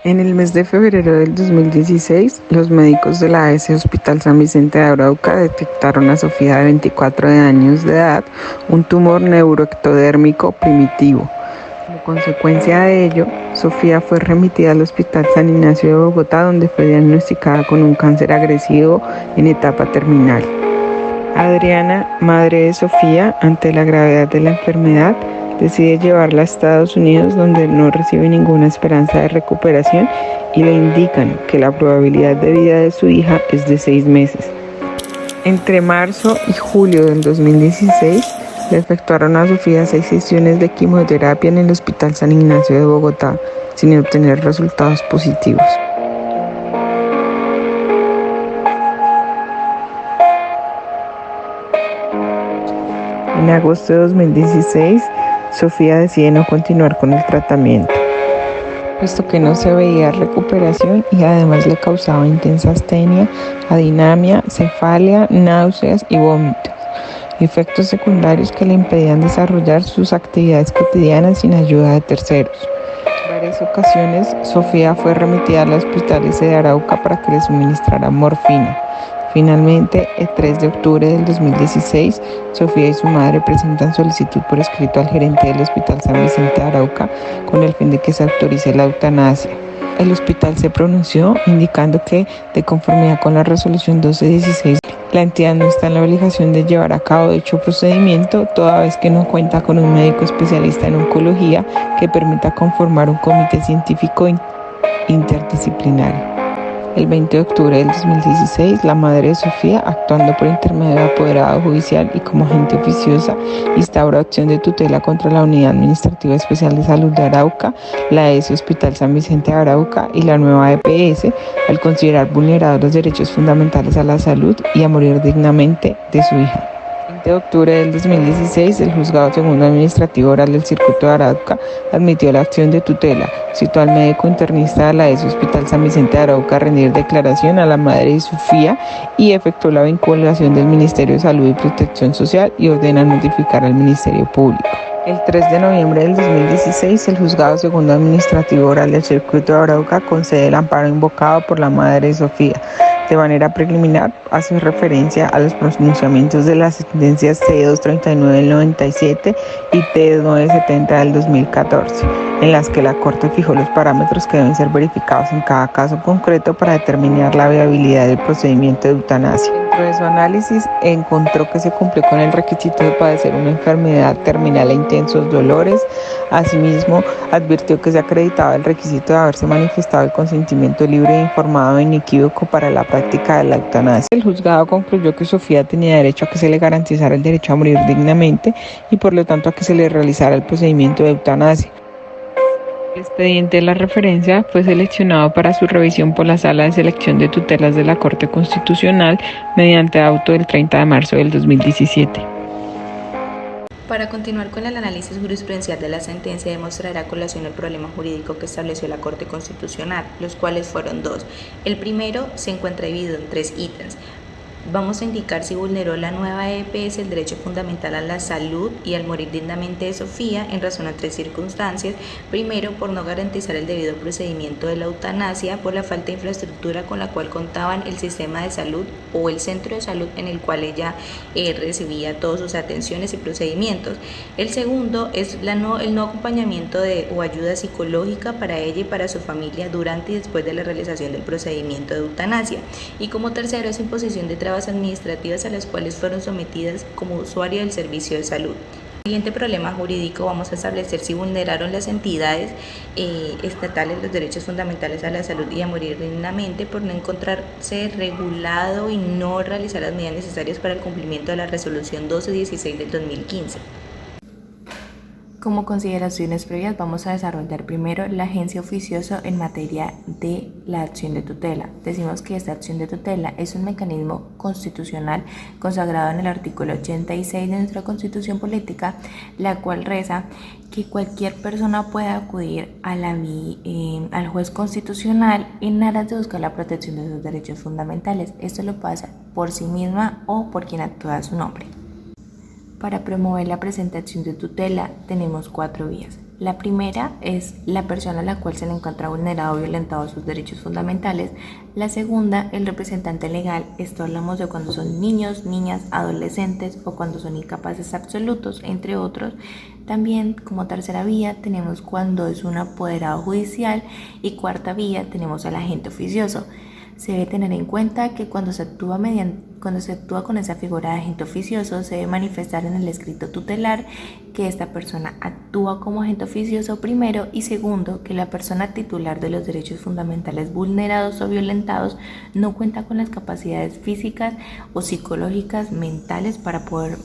En el mes de febrero del 2016, los médicos de la AS Hospital San Vicente de Arauca detectaron a Sofía, de 24 años de edad, un tumor neuroectodérmico primitivo. Como consecuencia de ello, Sofía fue remitida al Hospital San Ignacio de Bogotá, donde fue diagnosticada con un cáncer agresivo en etapa terminal. Adriana, madre de Sofía, ante la gravedad de la enfermedad, decide llevarla a Estados Unidos, donde no recibe ninguna esperanza de recuperación y le indican que la probabilidad de vida de su hija es de 6 meses. Entre marzo y julio del 2016, le efectuaron a Sofía 6 sesiones de quimioterapia en el Hospital San Ignacio de Bogotá, sin obtener resultados positivos. En agosto de 2016, Sofía decide no continuar con el tratamiento, puesto que no se veía recuperación y además le causaba intensa astenia, adinamia, cefalia, náuseas y vómitos, efectos secundarios que le impedían desarrollar sus actividades cotidianas sin ayuda de terceros. En varias ocasiones, Sofía fue remitida al Hospital S de Arauca para que le suministraran morfina. Finalmente, el 3 de octubre del 2016, Sofía y su madre presentan solicitud por escrito al gerente del Hospital San Vicente de Arauca con el fin de que se autorice la eutanasia. El hospital se pronunció indicando que, de conformidad con la resolución 1216, la entidad no está en la obligación de llevar a cabo dicho procedimiento, toda vez que no cuenta con un médico especialista en oncología que permita conformar un comité científico interdisciplinario. El 20 de octubre del 2016, la madre de Sofía, actuando por intermedio del apoderado judicial y como agente oficiosa, instaura acción de tutela contra la Unidad Administrativa Especial de Salud de Arauca, la ES Hospital San Vicente de Arauca y la nueva EPS, al considerar vulnerados los derechos fundamentales a la salud y a morir dignamente de su hija. El 20 de octubre del 2016, el Juzgado Segundo Administrativo Oral del Circuito de Arauca admitió la acción de tutela, citó al médico internista de la ES Hospital San Vicente de Arauca a rendir declaración a la madre de Sofía y efectuó la vinculación del Ministerio de Salud y Protección Social y ordena notificar al Ministerio Público. El 3 de noviembre del 2016, el Juzgado Segundo Administrativo Oral del Circuito de Arauca concede el amparo invocado por la madre de Sofía. De manera preliminar, hace referencia a los pronunciamientos de las sentencias C239 del 97 y T970 del 2014, en las que la Corte fijó los parámetros que deben ser verificados en cada caso concreto para determinar la viabilidad del procedimiento de eutanasia. Dentro de su análisis, encontró que se cumplió con el requisito de padecer una enfermedad terminal e intensos dolores. Asimismo, advirtió que se acreditaba el requisito de haberse manifestado el consentimiento libre e informado e inequívoco para la práctica de la eutanasia. El juzgado concluyó que Sofía tenía derecho a que se le garantizara el derecho a morir dignamente y por lo tanto a que se le realizara el procedimiento de eutanasia. El expediente de la referencia fue seleccionado para su revisión por la Sala de Selección de Tutelas de la Corte Constitucional mediante auto del 30 de marzo del 2017. Para continuar con el análisis jurisprudencial de la sentencia, demostrará a colación el problema jurídico que estableció la Corte Constitucional, los cuales fueron 2. El primero se encuentra dividido en 3 ítems. Vamos a indicar si vulneró la nueva EPS el derecho fundamental a la salud y al morir dignamente de Sofía en razón a 3 circunstancias. Primero, por no garantizar el debido procedimiento de la eutanasia, por la falta de infraestructura con la cual contaban el sistema de salud o el centro de salud en el cual ella recibía todas sus atenciones y procedimientos. El segundo es el no acompañamiento o ayuda psicológica para ella y para su familia durante y después de la realización del procedimiento de eutanasia. Y como tercero, es imposición de trabas administrativas a las cuales fueron sometidas como usuario del servicio de salud. El siguiente problema jurídico, vamos a establecer si vulneraron las entidades estatales los derechos fundamentales a la salud y a morir dignamente por no encontrarse regulado y no realizar las medidas necesarias para el cumplimiento de la resolución 1216 del 2015. Como consideraciones previas vamos a desarrollar primero la agencia oficiosa en materia de la acción de tutela. Decimos que esta acción de tutela es un mecanismo constitucional consagrado en el artículo 86 de nuestra Constitución Política, la cual reza que cualquier persona puede acudir al juez constitucional en aras de buscar la protección de sus derechos fundamentales. Esto lo pasa por sí misma o por quien actúa a su nombre. Para promover la presentación de tutela tenemos 4 vías. La primera es la persona a la cual se le encuentra vulnerado o violentado sus derechos fundamentales. La segunda, el representante legal. Esto hablamos de cuando son niños, niñas, adolescentes o cuando son incapaces absolutos, entre otros. También como tercera vía tenemos cuando es un apoderado judicial y cuarta vía tenemos al agente oficioso. Se debe tener en cuenta que cuando se actúa con esa figura de agente oficioso, se debe manifestar en el escrito tutelar que esta persona actúa como agente oficioso primero y segundo, que la persona titular de los derechos fundamentales vulnerados o violentados no cuenta con las capacidades físicas o psicológicas mentales para poder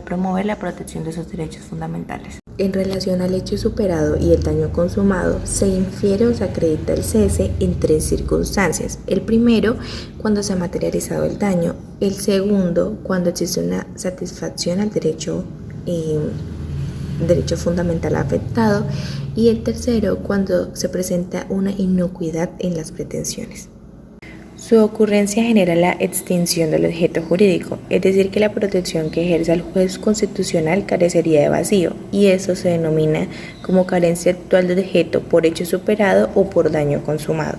promover la protección de esos derechos fundamentales. En relación al hecho superado y el daño consumado, se infiere o se acredita el cese en tres circunstancias. El primero, cuando se ha materializado el daño. El segundo, cuando existe una satisfacción al derecho fundamental afectado. Y el tercero, cuando se presenta una inocuidad en las pretensiones. Su ocurrencia genera la extinción del objeto jurídico, es decir, que la protección que ejerce el juez constitucional carecería de vacío, y eso se denomina como carencia actual del objeto por hecho superado o por daño consumado.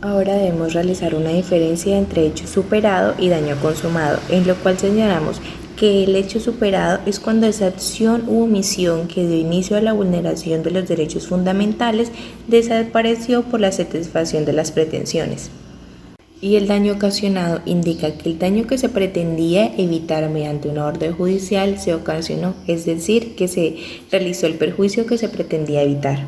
Ahora debemos realizar una diferencia entre hecho superado y daño consumado, en lo cual señalamos que el hecho superado es cuando esa acción u omisión que dio inicio a la vulneración de los derechos fundamentales desapareció por la satisfacción de las pretensiones. Y el daño ocasionado indica que el daño que se pretendía evitar mediante una orden judicial se ocasionó, es decir, que se realizó el perjuicio que se pretendía evitar.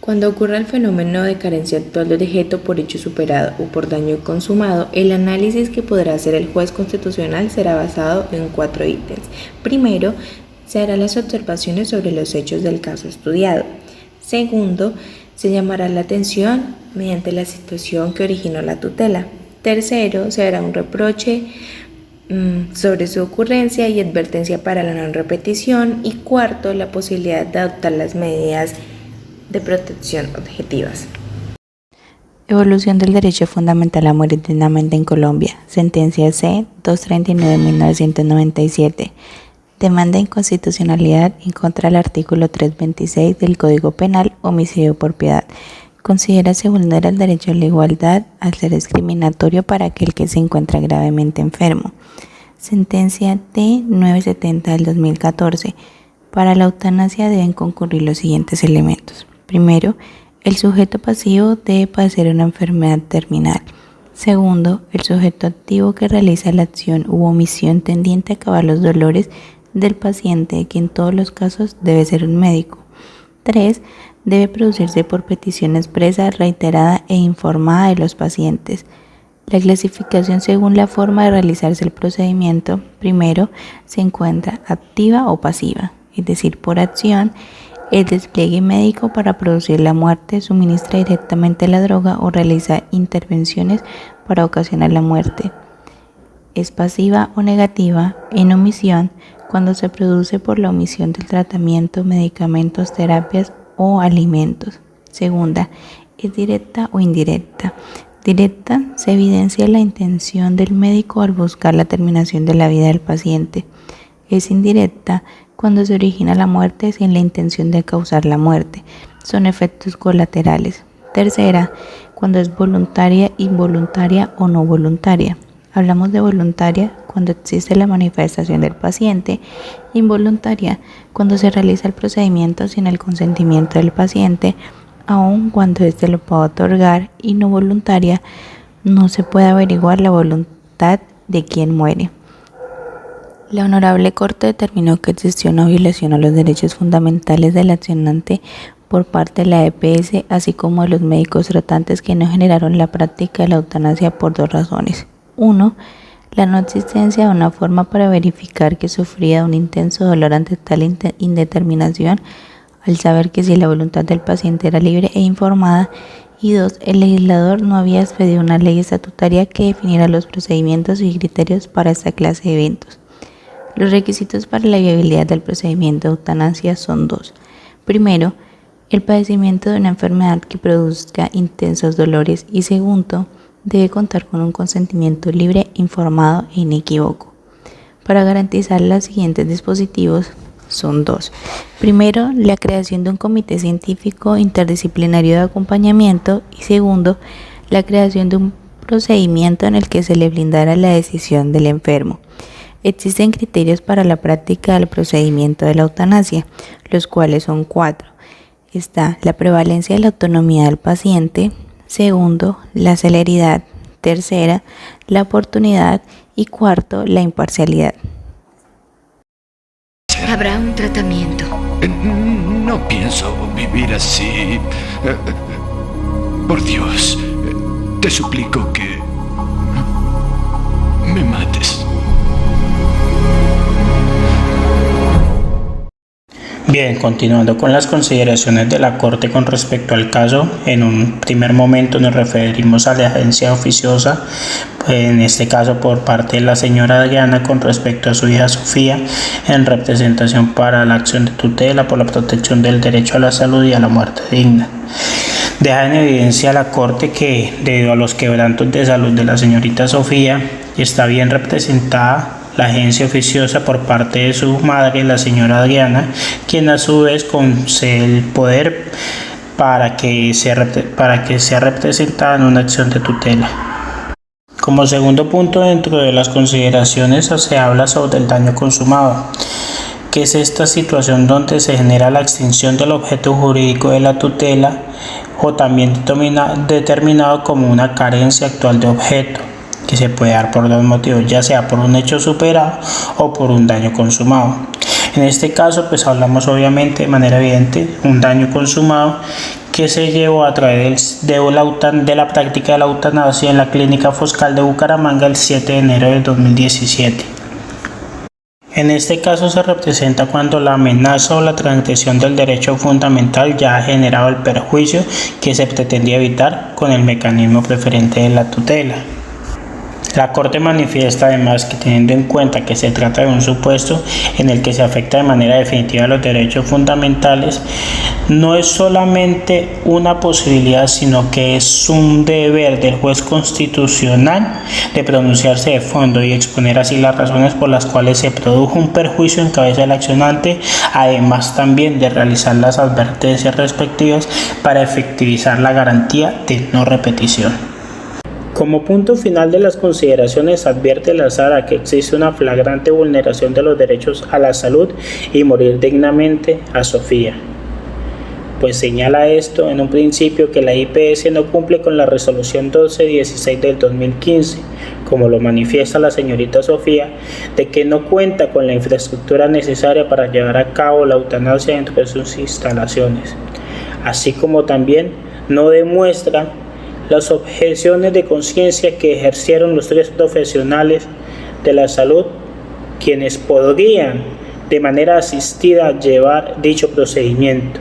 Cuando ocurra el fenómeno de carencia actual del objeto por hecho superado o por daño consumado, el análisis que podrá hacer el juez constitucional será basado en 4 ítems. Primero, se harán las observaciones sobre los hechos del caso estudiado. Segundo, se llamará la atención mediante la situación que originó la tutela. Tercero, se hará un reproche sobre su ocurrencia y advertencia para la no repetición. Y cuarto, la posibilidad de adoptar las medidas de protección objetivas. Evolución del derecho fundamental a morir dignamente en Colombia. Sentencia C 239 de 1997. Demanda de inconstitucionalidad en contra del artículo 326 del Código Penal, homicidio por piedad. Considera se vulnera el derecho a la igualdad al ser discriminatorio para aquel que se encuentra gravemente enfermo. Sentencia T 970 del 2014. Para la eutanasia deben concurrir los siguientes elementos. Primero, el sujeto pasivo debe padecer una enfermedad terminal. Segundo, el sujeto activo que realiza la acción u omisión tendiente a acabar los dolores del paciente, que en todos los casos debe ser un médico. 3. Debe producirse por petición expresa, reiterada e informada de los pacientes. La clasificación según la forma de realizarse el procedimiento, primero, se encuentra activa o pasiva, es decir, por acción. El despliegue médico para producir la muerte suministra directamente la droga o realiza intervenciones para ocasionar la muerte. Es pasiva o negativa en omisión cuando se produce por la omisión del tratamiento, medicamentos, terapias o alimentos. Segunda, es directa o indirecta. Directa, se evidencia la intención del médico al buscar la terminación de la vida del paciente. Es indirecta cuando se origina la muerte sin la intención de causar la muerte. Son efectos colaterales. Tercera, cuando es voluntaria, involuntaria o no voluntaria. Hablamos de voluntaria cuando existe la manifestación del paciente, involuntaria cuando se realiza el procedimiento sin el consentimiento del paciente, aun cuando éste lo pueda otorgar, y no voluntaria, no se puede averiguar la voluntad de quien muere. La Honorable Corte determinó que existió una violación a los derechos fundamentales del accionante por parte de la EPS, así como de los médicos tratantes, que no generaron la práctica de la eutanasia por 2 razones. 1. La no existencia de una forma para verificar que sufría un intenso dolor ante tal indeterminación, al saber que si la voluntad del paciente era libre e informada. Y 2. El legislador no había expedido una ley estatutaria que definiera los procedimientos y criterios para esta clase de eventos. Los requisitos para la viabilidad del procedimiento de eutanasia son 2. Primero, el padecimiento de una enfermedad que produzca intensos dolores, y segundo, debe contar con un consentimiento libre, informado e inequívoco. Para garantizar los siguientes dispositivos, son dos. Primero, la creación de un comité científico interdisciplinario de acompañamiento y segundo, la creación de un procedimiento en el que se le blindara la decisión del enfermo. Existen criterios para la práctica del procedimiento de la eutanasia, los cuales son 4. Está la prevalencia de la autonomía del paciente, segundo, la celeridad, tercera, la oportunidad y cuarto, la imparcialidad. Habrá un tratamiento. No pienso vivir así. Por Dios, te suplico que me mates. Bien, continuando con las consideraciones de la Corte con respecto al caso, en un primer momento nos referimos a la agencia oficiosa, en este caso por parte de la señora Adriana con respecto a su hija Sofía, en representación para la acción de tutela por la protección del derecho a la salud y a la muerte digna. Deja en evidencia la Corte que, debido a los quebrantos de salud de la señorita Sofía, está bien representada la agencia oficiosa por parte de su madre, la señora Adriana, quien a su vez concede el poder para que sea representada en una acción de tutela. Como segundo punto dentro de las consideraciones se habla sobre el daño consumado, que es esta situación donde se genera la extinción del objeto jurídico de la tutela o también determinado como una carencia actual de objeto, que se puede dar por dos motivos, ya sea por un hecho superado o por un daño consumado. En este caso, pues hablamos obviamente de manera evidente un daño consumado que se llevó a través de la práctica de la eutanasia en la Clínica Foscal de Bucaramanga el 7 de enero de 2017. En este caso se representa cuando la amenaza o la transgresión del derecho fundamental ya ha generado el perjuicio que se pretendía evitar con el mecanismo preferente de la tutela. La Corte manifiesta además que, teniendo en cuenta que se trata de un supuesto en el que se afecta de manera definitiva los derechos fundamentales, no es solamente una posibilidad, sino que es un deber del juez constitucional de pronunciarse de fondo y exponer así las razones por las cuales se produjo un perjuicio en cabeza del accionante, además también de realizar las advertencias respectivas para efectivizar la garantía de no repetición. Como punto final de las consideraciones, advierte la Sala que existe una flagrante vulneración de los derechos a la salud y morir dignamente a Sofía. Pues señala esto en un principio que la IPS no cumple con la resolución 1216 del 2015, como lo manifiesta la señorita Sofía, de que no cuenta con la infraestructura necesaria para llevar a cabo la eutanasia dentro de sus instalaciones, así como también no demuestra las objeciones de conciencia que ejercieron los 3 profesionales de la salud, quienes podrían de manera asistida llevar dicho procedimiento.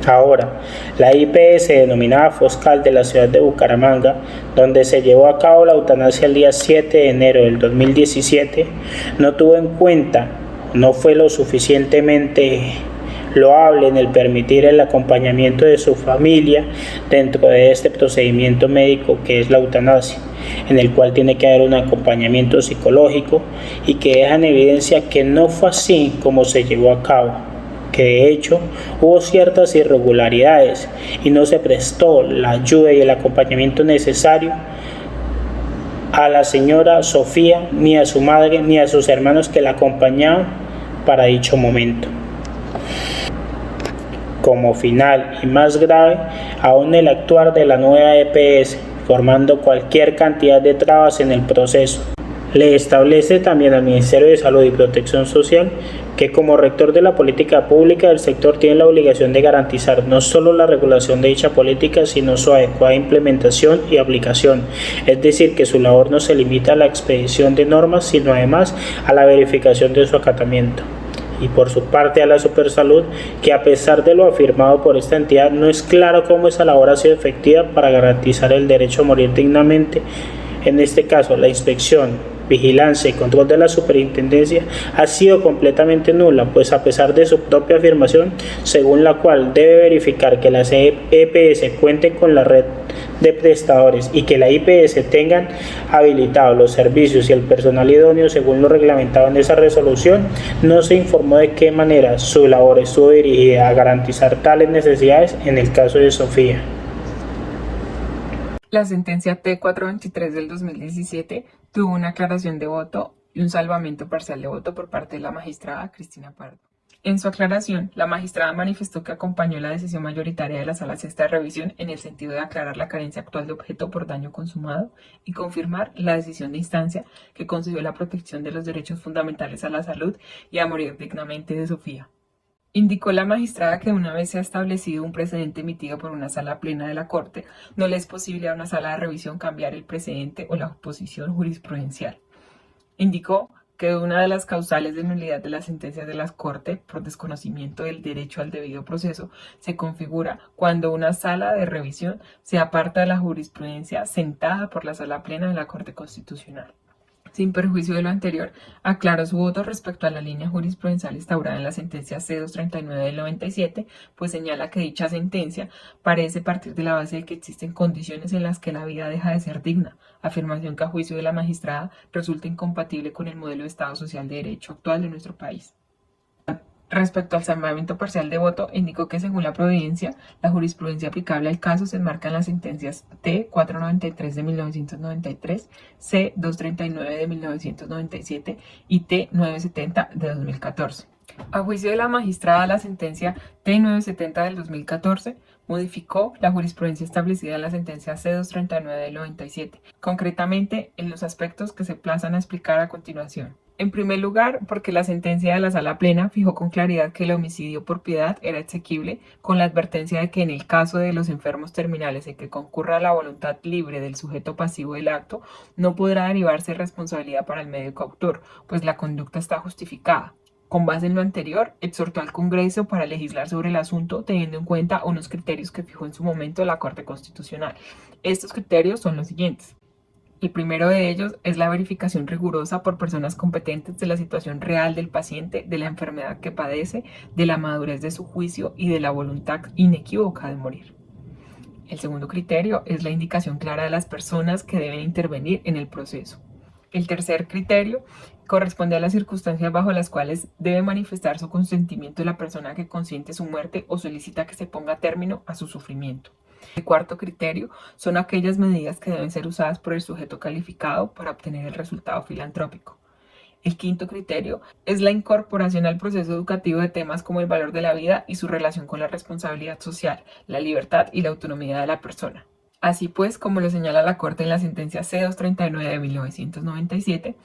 Ahora, la IPS denominada Foscal de la ciudad de Bucaramanga, donde se llevó a cabo la eutanasia el día 7 de enero del 2017, no tuvo en cuenta, no fue lo suficientemente loable en el permitir el acompañamiento de su familia dentro de este procedimiento médico que es la eutanasia, en el cual tiene que haber un acompañamiento psicológico y que deja en evidencia que no fue así como se llevó a cabo, que de hecho hubo ciertas irregularidades y no se prestó la ayuda y el acompañamiento necesario a la señora Sofía, ni a su madre, ni a sus hermanos que la acompañaban para dicho momento. Como final y más grave, aún el actuar de la nueva EPS, formando cualquier cantidad de trabas en el proceso. Le establece también al Ministerio de Salud y Protección Social que como rector de la política pública del sector tiene la obligación de garantizar no solo la regulación de dicha política, sino su adecuada implementación y aplicación. Es decir, que su labor no se limita a la expedición de normas, sino además a la verificación de su acatamiento. Y por su parte a la Supersalud, que a pesar de lo afirmado por esta entidad, no es claro cómo esa labor ha sido efectiva para garantizar el derecho a morir dignamente. En este caso, la inspección vigilancia y control de la superintendencia ha sido completamente nula, pues a pesar de su propia afirmación, según la cual debe verificar que las EPS cuenten con la red de prestadores y que la IPS tengan habilitados los servicios y el personal idóneo según lo reglamentado en esa resolución, no se informó de qué manera su labor estuvo dirigida a garantizar tales necesidades en el caso de Sofía. La sentencia T-423 del 2017 tuvo una aclaración de voto y un salvamento parcial de voto por parte de la magistrada Cristina Pardo. En su aclaración, la magistrada manifestó que acompañó la decisión mayoritaria de la Sala Sexta de Revisión en el sentido de aclarar la carencia actual de objeto por daño consumado y confirmar la decisión de instancia que concedió la protección de los derechos fundamentales a la salud y a morir dignamente de Sofía. Indicó la magistrada que una vez se ha establecido un precedente emitido por una sala plena de la Corte, no le es posible a una sala de revisión cambiar el precedente o la posición jurisprudencial. Indicó que una de las causales de nulidad de las sentencias de la Corte por desconocimiento del derecho al debido proceso se configura cuando una sala de revisión se aparta de la jurisprudencia sentada por la sala plena de la Corte Constitucional. Sin perjuicio de lo anterior, aclaró su voto respecto a la línea jurisprudencial instaurada en la sentencia C-239 del 97, pues señala que dicha sentencia parece partir de la base de que existen condiciones en las que la vida deja de ser digna, afirmación que a juicio de la magistrada resulta incompatible con el modelo de Estado social de derecho actual de nuestro país. Respecto al salvamento parcial de voto, indicó que según la providencia, la jurisprudencia aplicable al caso se enmarca en las sentencias T-493 de 1993, C-239 de 1997 y T-970 de 2014. A juicio de la magistrada, la sentencia T-970 del 2014 modificó la jurisprudencia establecida en la sentencia C-239 del 97, concretamente en los aspectos que se plazan a explicar a continuación. En primer lugar, porque la sentencia de la Sala Plena fijó con claridad que el homicidio por piedad era exequible, con la advertencia de que en el caso de los enfermos terminales en que concurra la voluntad libre del sujeto pasivo del acto, no podrá derivarse responsabilidad para el médico autor, pues la conducta está justificada. Con base en lo anterior, exhortó al Congreso para legislar sobre el asunto teniendo en cuenta unos criterios que fijó en su momento la Corte Constitucional. Estos criterios son los siguientes. El primero de ellos es la verificación rigurosa por personas competentes de la situación real del paciente, de la enfermedad que padece, de la madurez de su juicio y de la voluntad inequívoca de morir. El segundo criterio es la indicación clara de las personas que deben intervenir en el proceso. El tercer criterio corresponde a las circunstancias bajo las cuales debe manifestar su consentimiento la persona que consiente su muerte o solicita que se ponga término a su sufrimiento. El cuarto criterio son aquellas medidas que deben ser usadas por el sujeto calificado para obtener el resultado filantrópico. El quinto criterio es la incorporación al proceso educativo de temas como el valor de la vida y su relación con la responsabilidad social, la libertad y la autonomía de la persona. Así pues, como lo señala la Corte en la sentencia C-239 de 1997,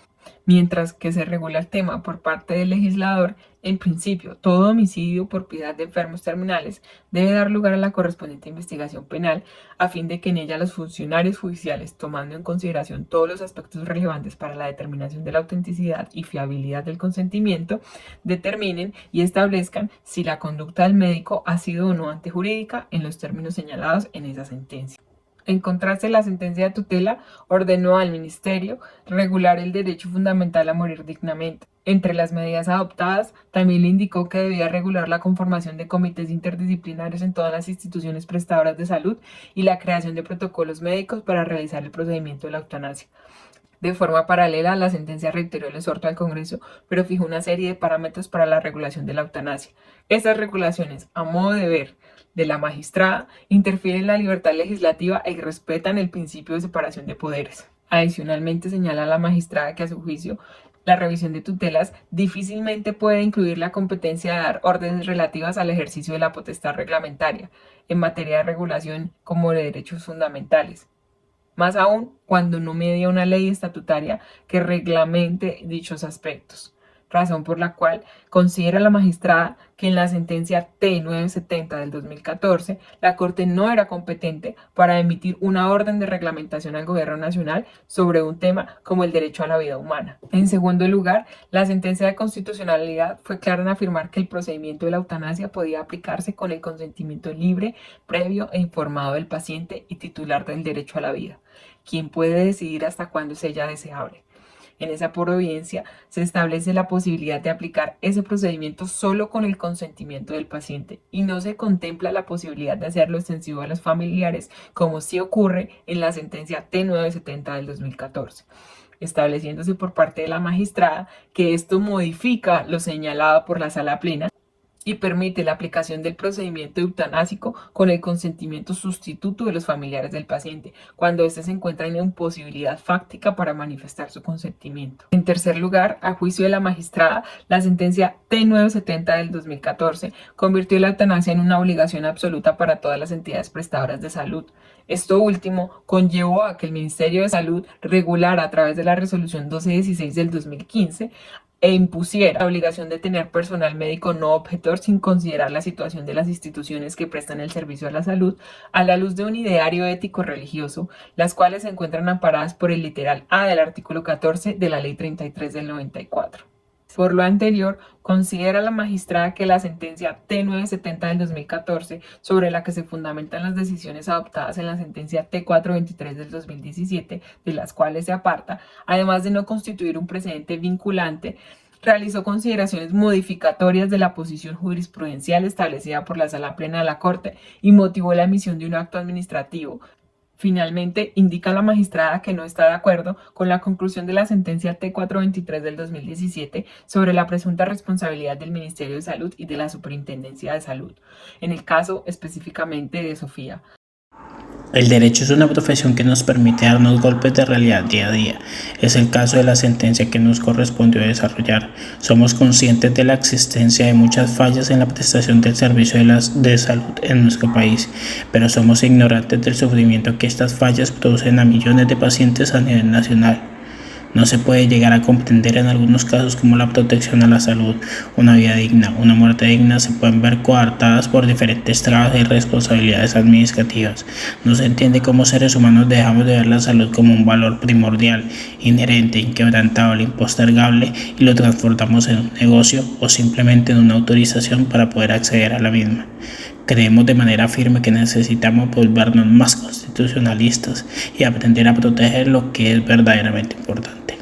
mientras que se regula el tema por parte del legislador, en principio, todo homicidio por piedad de enfermos terminales debe dar lugar a la correspondiente investigación penal a fin de que en ella los funcionarios judiciales, tomando en consideración todos los aspectos relevantes para la determinación de la autenticidad y fiabilidad del consentimiento, determinen y establezcan si la conducta del médico ha sido o no antejurídica en los términos señalados en esa sentencia. En contraste, la sentencia de tutela ordenó al Ministerio regular el derecho fundamental a morir dignamente. Entre las medidas adoptadas, también le indicó que debía regular la conformación de comités interdisciplinarios en todas las instituciones prestadoras de salud y la creación de protocolos médicos para realizar el procedimiento de la eutanasia. De forma paralela, la sentencia reiteró el exhorto al Congreso, pero fijó una serie de parámetros para la regulación de la eutanasia. Estas regulaciones, a modo de ver de la magistrada, interfieren en la libertad legislativa y respetan el principio de separación de poderes. Adicionalmente, señala la magistrada que a su juicio, la revisión de tutelas difícilmente puede incluir la competencia de dar órdenes relativas al ejercicio de la potestad reglamentaria en materia de regulación como de derechos fundamentales. Más aún cuando no media una ley estatutaria que reglamente dichos aspectos, razón por la cual considera la magistrada que en la sentencia T-970 del 2014 la Corte no era competente para emitir una orden de reglamentación al Gobierno Nacional sobre un tema como el derecho a la vida humana. En segundo lugar, la sentencia de constitucionalidad fue clara en afirmar que el procedimiento de la eutanasia podía aplicarse con el consentimiento libre, previo e informado del paciente y titular del derecho a la vida, quien puede decidir hasta cuándo es ella deseable. En esa providencia se establece la posibilidad de aplicar ese procedimiento solo con el consentimiento del paciente y no se contempla la posibilidad de hacerlo extensivo a los familiares, como sí ocurre en la sentencia T970 del 2014, estableciéndose por parte de la magistrada que esto modifica lo señalado por la Sala Plena y permite la aplicación del procedimiento eutanásico con el consentimiento sustituto de los familiares del paciente, cuando éste se encuentra en imposibilidad fáctica para manifestar su consentimiento. En tercer lugar, a juicio de la magistrada, la sentencia T970 del 2014 convirtió la eutanasia en una obligación absoluta para todas las entidades prestadoras de salud. Esto último conllevó a que el Ministerio de Salud regulara a través de la resolución 1216 del 2015 e impusiera la obligación de tener personal médico no objetor sin considerar la situación de las instituciones que prestan el servicio a la salud a la luz de un ideario ético religioso, las cuales se encuentran amparadas por el literal A del artículo 14 de la Ley 33 del 94. Por lo anterior, considera la magistrada que la sentencia T970 del 2014, sobre la que se fundamentan las decisiones adoptadas en la sentencia T423 del 2017, de las cuales se aparta, además de no constituir un precedente vinculante, realizó consideraciones modificatorias de la posición jurisprudencial establecida por la Sala Plena de la Corte y motivó la emisión de un acto administrativo. Finalmente, indica la magistrada que no está de acuerdo con la conclusión de la sentencia T423 del 2017 sobre la presunta responsabilidad del Ministerio de Salud y de la Superintendencia de Salud, en el caso específicamente de Sofía. El derecho es una profesión que nos permite darnos golpes de realidad día a día. Es el caso de la sentencia que nos correspondió desarrollar. Somos conscientes de la existencia de muchas fallas en la prestación del servicio de salud en nuestro país, pero somos ignorantes del sufrimiento que estas fallas producen a millones de pacientes a nivel nacional. No se puede llegar a comprender en algunos casos cómo la protección a la salud, una vida digna, una muerte digna se pueden ver coartadas por diferentes trabas y responsabilidades administrativas. No se entiende cómo seres humanos dejamos de ver la salud como un valor primordial, inherente, inquebrantable, impostergable y lo transformamos en un negocio o simplemente en una autorización para poder acceder a la misma. Creemos de manera firme que necesitamos volvernos más constitucionalistas y aprender a proteger lo que es verdaderamente importante.